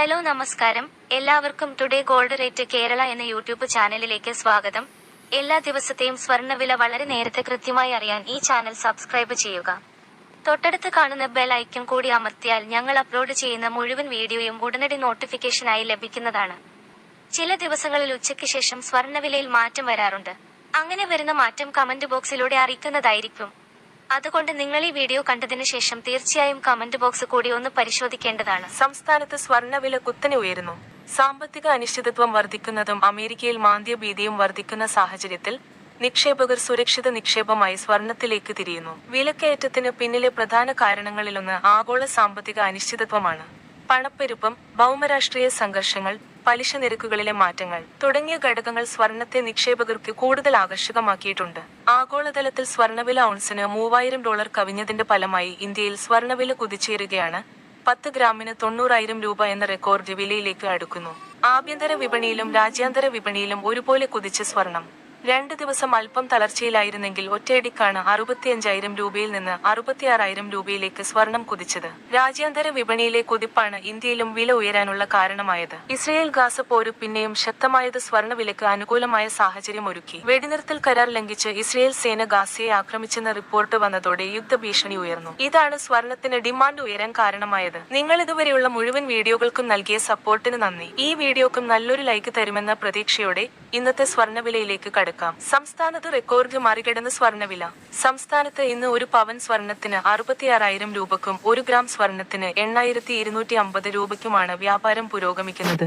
Hello നമസ്കാരം, എല്ലാവർക്കും today gold rate Kerala എന്ന യൂട്യൂബ് ചാനലിലേക്ക് സ്വാഗതം. എല്ലാ ദിവസത്തെയും സ്വർണ്ണവില വളരെ നേരത്തെ കൃത്യമായി അറിയാൻ ഈ ചാനൽ സബ്സ്ക്രൈബ് ചെയ്യുക. തൊട്ടടുത്ത് കാണുന്ന ബെൽ ഐക്കൺ കൂടി അമർത്തിയാൽ ഞങ്ങൾ അപ്ലോഡ് ചെയ്യുന്ന മുഴുവൻ വീഡിയോയും ഉടനടി നോട്ടിഫിക്കേഷനായി ലഭിക്കുന്നതാണ്. ചില ദിവസങ്ങളിൽ ഉച്ചയ്ക്ക് ശേഷം സ്വർണ്ണവിലയിൽ മാറ്റം വരാറുണ്ട്. അങ്ങനെ വരുന്ന മാറ്റം കമന്റ് ബോക്സിലൂടെ അറിയിക്കുന്നതായിരിക്കും. അതുകൊണ്ട് നിങ്ങൾ ഈ വീഡിയോ കണ്ടതിന് ശേഷം തീർച്ചയായും കമന്റ് ബോക്സ് കൂടി ഒന്ന് പരിശോധിക്കേണ്ടതാണ്. സംസ്ഥാനത്ത് സ്വർണ്ണവില കുത്തനെ ഉയരുന്നു. സാമ്പത്തിക അനിശ്ചിതത്വം വർദ്ധിക്കുന്നതും അമേരിക്കയിൽ മാന്ദ്യഭീതിയും വർദ്ധിക്കുന്ന സാഹചര്യത്തിൽ നിക്ഷേപകർ സുരക്ഷിത നിക്ഷേപമായി സ്വർണത്തിലേക്ക് തിരിയുന്നു. വിലക്കയറ്റത്തിന് പിന്നിലെ പ്രധാന കാരണങ്ങളിലൊന്ന് ആഗോള സാമ്പത്തിക അനിശ്ചിതത്വമാണ്. പണപ്പെരുപ്പം, ഭൗമരാഷ്ട്രീയ സംഘർഷങ്ങൾ, പലിശ നിരക്കുകളിലെ മാറ്റങ്ങൾ തുടങ്ങിയ ഘടകങ്ങൾ സ്വർണത്തെ നിക്ഷേപകർക്ക് കൂടുതൽ ആകർഷകമാക്കിയിട്ടുണ്ട്. ആഗോളതലത്തിൽ സ്വർണ്ണവില ഔൺസിന് $3000 കവിഞ്ഞതിന്റെ ഫലമായി ഇന്ത്യയിൽ സ്വർണ്ണവില കുതിച്ചുയരുകയാണ്. 10 ഗ്രാമിന് 90,000 രൂപ എന്ന റെക്കോർഡ് വിലയിലേക്ക് അടുക്കുന്നു. ആഭ്യന്തര വിപണിയിലും രാജ്യാന്തര വിപണിയിലും ഒരുപോലെ കുതിച്ച സ്വർണം 2 ദിവസം അല്പം തളർച്ചയിലായിരുന്നെങ്കിൽ ഒറ്റയടിക്കാണ് 65,000 രൂപയിൽ നിന്ന് 66,000 രൂപയിലേക്ക് സ്വർണം കുതിച്ചത്. രാജ്യാന്തര വിപണിയിലെ കുതിപ്പാണ് ഇന്ത്യയിലും വില ഉയരാനുള്ള കാരണമായത്. ഇസ്രയേൽ ഗാസ പോര് പിന്നെയും ശക്തമായത് സ്വർണ്ണവിലക്ക് അനുകൂലമായ സാഹചര്യം ഒരുക്കി. വെടിനിർത്തൽ കരാർ ലംഘിച്ച് ഇസ്രയേൽ സേന ഗാസയെ ആക്രമിച്ചെന്ന റിപ്പോർട്ട് വന്നതോടെ യുദ്ധഭീഷണി ഉയർന്നു. ഇതാണ് സ്വർണത്തിന് ഡിമാൻഡ് ഉയരാൻ കാരണമായത്. നിങ്ങൾ ഇതുവരെയുള്ള മുഴുവൻ വീഡിയോകൾക്കും നൽകിയ സപ്പോർട്ടിന് നന്ദി. ഈ വീഡിയോക്കും നല്ലൊരു ലൈക്ക് തരുമെന്ന പ്രതീക്ഷയോടെ ഇന്നത്തെ സ്വർണ്ണവിലയിലേക്ക് കടക്കാം. സംസ്ഥാനത്ത് റെക്കോർഡ് മറികടന്ന് സ്വർണ്ണവില. സംസ്ഥാനത്ത് ഇന്ന് ഒരു പവൻ സ്വർണത്തിന് 66,000 രൂപക്കും 1 ഗ്രാം സ്വർണത്തിന് 8,250 രൂപയ്ക്കുമാണ് വ്യാപാരം പുരോഗമിക്കുന്നത്.